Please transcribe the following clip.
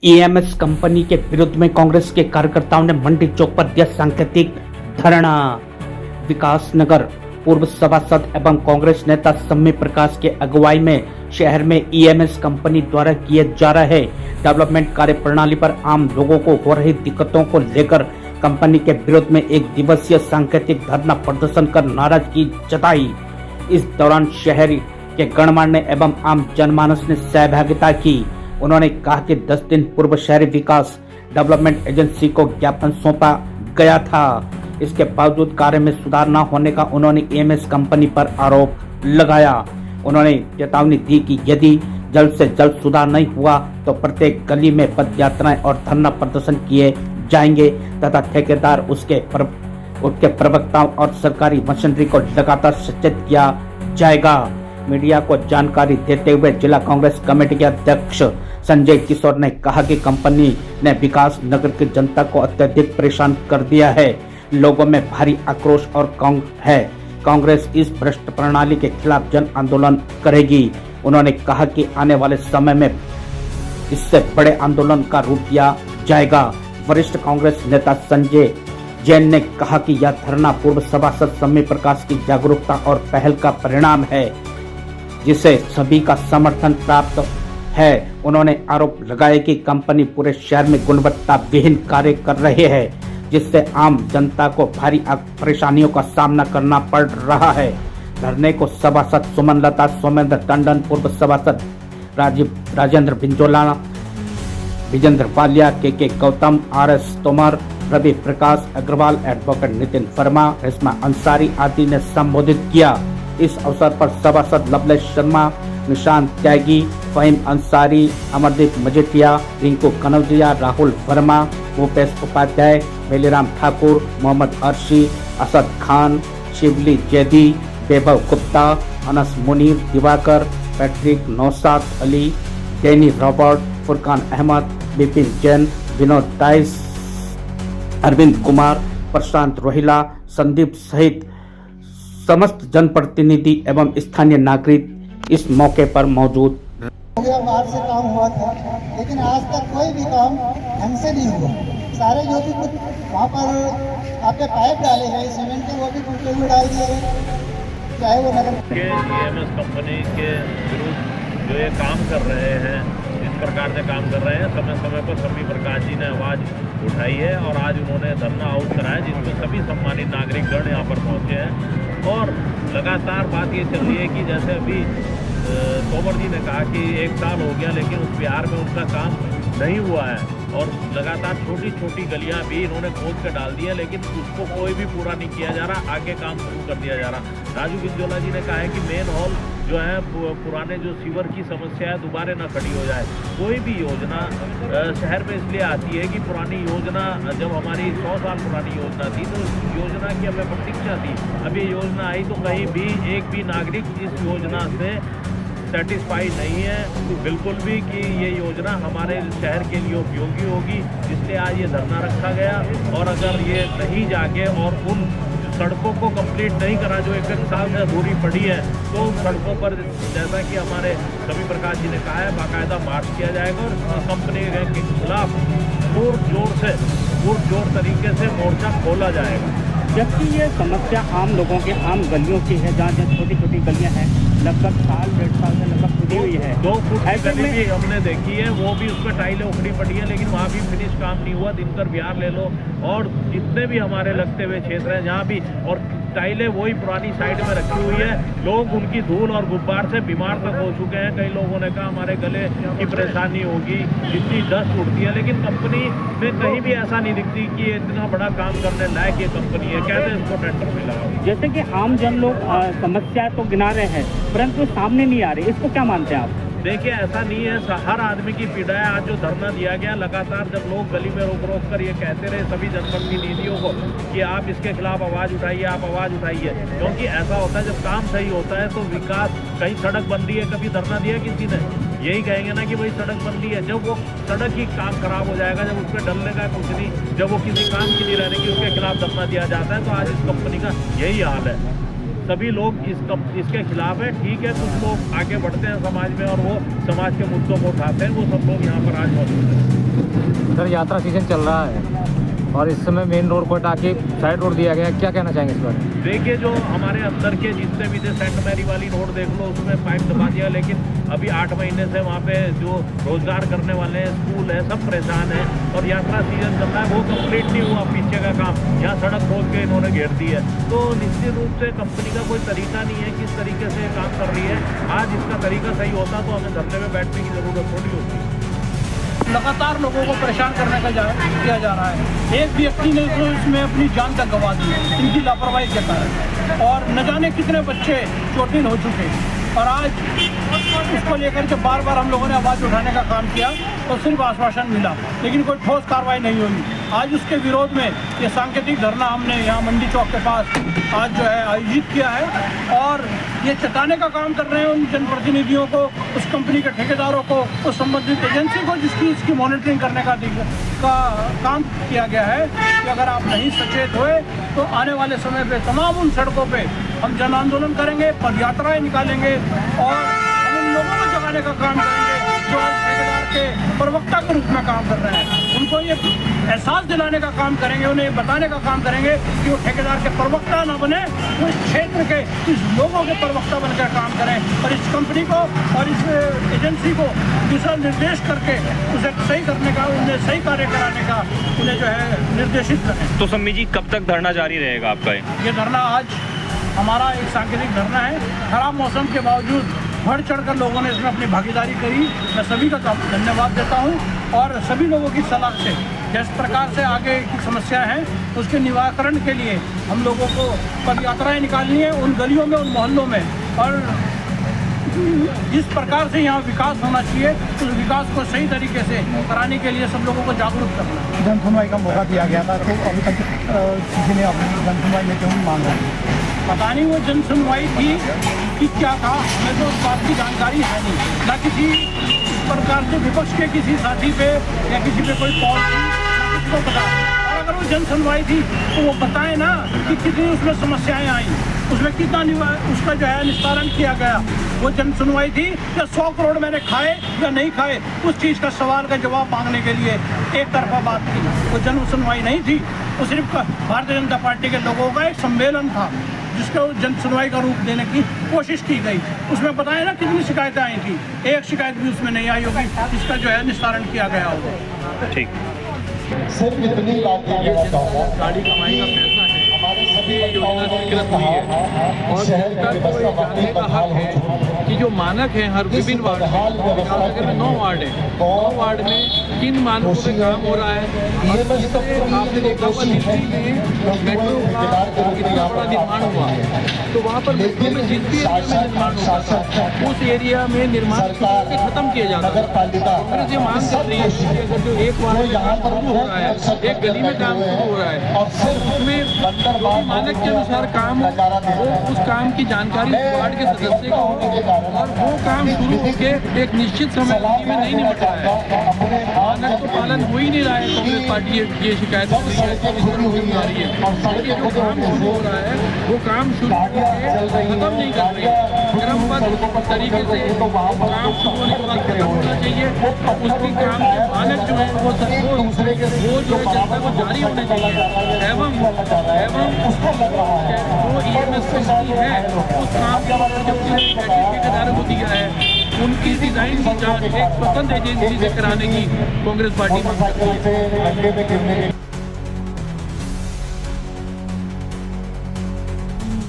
EMS company के विरुद्ध में कांग्रेस के कार्यकर्ताओं ने मंडी चौक पर दिया सांकेतिक धरना। विकास नगर पूर्व सभासद एवं कांग्रेस नेता सम्मी प्रकाश के अगुवाई में शहर में ईएमएस कंपनी द्वारा किए जा रहे डेवलपमेंट कार्य प्रणाली पर आम लोगों को हो रही दिक्कतों को लेकर कंपनी के विरोध में एक दिवसीय सांकेतिक धरना प्रदर्शन कर नाराजगी जताई। इस दौरान शहर के गणमान्य एवं आम जनमानस ने सहभागिता की। उन्होंने कहा कि 10 दिन पूर्व शहरी विकास डेवलपमेंट एजेंसी को ज्ञापन सौंपा गया था। इसके बावजूद कार्य में सुधार न होने का उन्होंने ईएमएस कंपनी पर आरोप लगाया। उन्होंने चेतावनी दी कि यदि जल्द से जल्द सुधार नहीं हुआ तो प्रत्येक गली में पद यात्राएं और धरना प्रदर्शन किए जाएंगे तथा ठेकेदार उसके प्रवक्ताओं और सरकारी मशीनरी को लगातार सचेत किया जाएगा। मीडिया को जानकारी देते हुए जिला कांग्रेस कमेटी के अध्यक्ष संजय किशोर ने कहा कि कंपनी ने विकास नगर की जनता को अत्यधिक परेशान कर दिया है। लोगों में भारी आक्रोश और कांग्रेस इस भ्रष्ट प्रणाली के खिलाफ जन आंदोलन करेगी। उन्होंने कहा कि आने वाले समय में इससे बड़े आंदोलन का रूप दिया जाएगा। वरिष्ठ कांग्रेस नेता संजय जैन ने कहा कि यह धरना पूर्व सभासद सम्मी प्रकाश की जागरूकता और पहल का परिणाम है, जिसे सभी का समर्थन प्राप्त है। उन्होंने आरोप लगाया कि कंपनी पूरे शहर में गुणवत्ता विहीन कार्य कर रहे हैं, जिससे आम जनता को भारी परेशानियों का सामना करना पड़ रहा है। धरने को सभासद सुमनलता, सोमेंद्र टंडन, पूर्व सभासद Rajendra Binjola, Vijender Walia, K Gautam, RS Tomar, Ravi Prakash Agarwal, advocate Nitin Verma, Reshma Ansari आदि ने संबोधित किया। इस अवसर पर सभासद Lovelesh Sharma, Nishant Tyagi, Faheem Ansari, Amardeep Majethia, Rinku Kanojia, Rahul Verma, Bhupesh Upadhyay, Veliram Thakur, Mohammad Arshi, Asad Khan, Shibli Zaidi, Vaibhav Gupta, Anas Munir, Diwakar, Patrick, Naushad Ali, Danny Robert, Furqan Ahmed, Bipin Jain, Vinod Dias, Arvind Kumar, Prashant Rohila, Sandeep सहित समस्त जनप्रतिनिधि एवं स्थानीय नागरिक इस मौके पर मौजूद। बाहर से काम हुआ था, लेकिन आज तक कोई भी काम ढंग से नहीं हुआ। सारे जो भी कुछ वहाँ पर आपके पाइप डाले हैं सीमेंट के, वो भी टूटे हुए डाल दिए हैं। चाहे वो नगर के ईएमएस कंपनी के विरुद्ध जो ये काम कर रहे हैं, इस प्रकार से काम कर रहे हैं, समय समय पर सम्मी प्रकाश जी ने आवाज़ उठाई है और आज उन्होंने धरना आउट कराया, जिसमें सभी सम्मानित नागरिकगण यहाँ पर पहुँचे हैं। और लगातार बात ये चल रही है कि जैसे अभी तोमर जी ने कहा कि 1 साल हो गया, लेकिन उस बिहार में उनका काम नहीं हुआ है और लगातार छोटी छोटी गलियां भी इन्होंने खोद कर डाल दी है, लेकिन उसको कोई भी पूरा नहीं किया जा रहा, आगे काम शुरू कर दिया जा रहा। राजू बिंजोला जी ने कहा है कि मेन हॉल जो है पुराने जो सीवर की समस्या है दोबारा ना खड़ी हो जाए। कोई भी योजना शहर में इसलिए आती है कि पुरानी योजना, जब हमारी 100 साल पुरानी योजना थी तो योजना की हमें प्रतीक्षा थी। अब ये योजना आई तो कहीं भी एक भी नागरिक इस योजना से सेटिस्फाई नहीं है बिल्कुल भी कि ये योजना हमारे शहर के लिए उपयोगी होगी, इसलिए आज ये धरना रखा गया। और अगर ये नहीं जाके और उन सड़कों को कंप्लीट नहीं करा जो 1 साल से अधूरी पड़ी है, तो उन सड़कों पर जैसा कि हमारे सम्मी प्रकाश जी ने कहा है, बाकायदा मार्च किया जाएगा और कंपनी के खिलाफ पुरजोर तरीके से मोर्चा खोला जाएगा। जबकि ये समस्या आम लोगों के आम गलियों की है, जहाँ छोटी छोटी गलियाँ हैं, लगभग 1.5 साल से लगभग खुदी हुई है। 2 फुट की गली भी हमने देखी है, वो भी उसमें टाइलें उखड़ी पड़ी है, लेकिन वहाँ भी फिनिश काम नहीं हुआ। दिनकर बिहार ले लो और जितने भी हमारे लगते हुए क्षेत्र हैं जहाँ भी, और टाइलें वही पुरानी साइड में रखी हुई है। लोग उनकी धूल और गुब्बार से बीमार तक हो चुके हैं। कई लोगों ने कहा हमारे गले की परेशानी होगी, इतनी डस्ट उड़ती है, लेकिन कंपनी में कहीं भी ऐसा नहीं दिखती कि ये इतना बड़ा काम करने लायक ये कंपनी है। कहते हैं इसको टेंडर मिला। जैसे कि आम जन लोग समस्या तो गिना रहे हैं, परंतु सामने नहीं आ रही, इसको क्या मानते हैं आप? देखिए, ऐसा नहीं है, हर आदमी की पीड़ा है। आज जो धरना दिया गया, लगातार जब लोग गली में रोक कर ये कहते रहे सभी जनप्रतिनिधियों को कि आप इसके खिलाफ आवाज़ उठाइए, आप आवाज़ उठाइए, क्योंकि ऐसा होता है जब काम सही होता है तो विकास, कहीं सड़क बन रही है, कभी धरना दिया किसी ने? यही कहेंगे ना कि भाई सड़क बन रही है। जब वो सड़क ही काम खराब हो जाएगा, जब उस पर डलने का कुछ नहीं, जब वो किसी काम की नहीं रहने की, उसके खिलाफ धरना दिया जाता है। तो आज इस कंपनी का यही हाल है। सभी लोग इसके खिलाफ है। ठीक है, कुछ लोग आगे बढ़ते हैं समाज में और वो समाज के मुद्दों को उठाते हैं, वो सब लोग यहाँ पर आज मौजूद हैं। सर यात्रा सीजन चल रहा है और इस समय मेन रोड को हटा के साइड रोड दिया गया है, क्या कहना चाहेंगे इस बारे में? देखिए, जो हमारे अंदर के जितने भी थे, सेंट मैरी वाली रोड देख लो, उसमें पाइप दबा दिया, लेकिन अभी 8 महीने से वहाँ पे जो रोजगार करने वाले हैं, स्कूल है, सब परेशान है। और यात्रा सीजन चल रहा है, वो कंप्लीट नहीं हुआ पीछे का काम, यहाँ सड़क खोद के इन्होंने घेर दी है। तो निश्चित रूप से कंपनी का कोई तरीका नहीं है किस तरीके से काम कर रही है। आज इसका तरीका सही होता तो हमें धरने में बैठने की जरूरत थोड़ी होती। लगातार लोगों को परेशान करने का किया जा रहा है। एक व्यक्ति ने तो इसमें अपनी जान तक गंवा दी इनकी लापरवाही के कारण, और न जाने कितने बच्चे चोटिल हो चुके। और आज उसको लेकर के बार बार हम लोगों ने आवाज़ उठाने का काम किया तो सिर्फ आश्वासन मिला, लेकिन कोई ठोस कार्रवाई नहीं हुई। आज उसके विरोध में ये सांकेतिक धरना हमने यहाँ मंडी चौक के पास आज जो है आयोजित किया है, और ये चेताने का काम कर रहे हैं उन जनप्रतिनिधियों को, उस कंपनी के ठेकेदारों को, उस संबंधित एजेंसी को जिसकी इसकी मॉनिटरिंग करने का काम किया गया है कि अगर आप नहीं सचेत हुए तो आने वाले समय पे तमाम उन सड़कों पे हम जन आंदोलन करेंगे, पद यात्राएँ निकालेंगे और हम उन लोगों को जगाने का काम करेंगे जो ठेकेदार के प्रवक्ता के रूप में काम कर रहे हैं। उनको ये एहसास दिलाने का काम करेंगे, उन्हें बताने का काम करेंगे कि वो ठेकेदार के प्रवक्ता ना बने, वो इस क्षेत्र के इस लोगों के प्रवक्ता बनकर काम करें और इस कंपनी को और इस एजेंसी को दिशा निर्देश करके उसे सही करने का, उन्हें सही कार्य कराने का उन्हें जो है निर्देशित करें। तो सम्मी जी, कब तक धरना जारी रहेगा आपका? ये धरना आज हमारा एक सांकेतिक धरना है। खराब मौसम के बावजूद बढ़ चढ़कर लोगों ने इसमें अपनी भागीदारी करी, मैं सभी का धन्यवाद देता हूं। और सभी लोगों की सलाह से जिस प्रकार से आगे की समस्या है उसके निवारण के लिए हम लोगों को पद यात्राएँ निकालनी है उन गलियों में, उन मोहल्लों में, और जिस प्रकार से यहाँ विकास होना चाहिए उस विकास को सही तरीके से कराने के लिए सब लोगों को जागरूक करना है। जन सुनवाई का मौका दिया गया था तो अभी तक किसी ने अपनी जन सुनवाई में क्यों मांग रहा है? पता नहीं वो जन सुनवाई थी कि क्या था, हमें तो उस बात की जानकारी है नहीं। ना किसी प्रकार से विपक्ष के किसी साथी पे या किसी पे कोई कॉल थी, ना किसी को पता। और अगर वो जन सुनवाई थी तो वो बताए ना कि कितनी उसमें समस्याएं आई, उसमें कितना उसका जो है निस्तारण किया गया। वो जन सुनवाई थी या 100 करोड़ मैंने खाए या नहीं खाए, उस चीज़ का सवाल का जवाब मांगने के लिए एक तरफा बात थी। वो जन सुनवाई नहीं थी, वो सिर्फ भारतीय जनता पार्टी के लोगों का एक सम्मेलन था जिसको जन सुनवाई का रूप देने की कोशिश की गई। उसमें बताया ना कितनी शिकायतें आई थी, एक शिकायत भी उसमें नहीं आई होगी जिसका जो है निस्तारण किया गया होगा। ठीक। सिर्फ इतनी बात कहना चाहूँगा, गाड़ी कमाई का पैसा है, हमारे सभी ये योजना स्वीकृत हुई है और जनता को ये जानने का हक है कि जो मानक है हर विभिन्न वार्ड में, विकासनगर में 9 वार्ड है, 9 वार्ड में किन मानकों पे काम हो रहा है। और ये सब आपने देखा होगा दिल्ली में मेट्रो का कितना बड़ा निर्माण हुआ तो वहाँ पर मेट्रो में जिस भी एरिया में निर्माण होता था उस एरिया में निर्माण खत्म किया जाता था। कांग्रेस ये मांग कर रही है कि अगर जो एक वार्ड में काम शुरू हो रहा है, एक गली में काम शुरू हो रहा है, उसमें जो मानक के अनुसार काम हो, वो उस काम की जानकारी वार्ड के सदस्य को होगी और वो काम शुरू होकर एक निश्चित समय अवधि में नहीं निपट रहा है। मानक तो पालन हो ही नहीं रहा है। कांग्रेस पार्टी ये शिकायत कर रही है, आ रही है, लेकिन जो काम शुरू हो रहा है वो काम शुरू होकर खत्म नहीं कर रही है। क्रमबद्ध तरीके से काम शुरू होने के बाद खत्म होना चाहिए। उसकी काम के मानक जो है वो जो है जनता को जारी होने चाहिए एवं जो EMS सिस्टम है उस काम जो ठेकेदारों को दिया है उनकी डिजाइन की जांच एक स्वतंत्र एजेंसी से कराने की कांग्रेस पार्टी मांग करती है।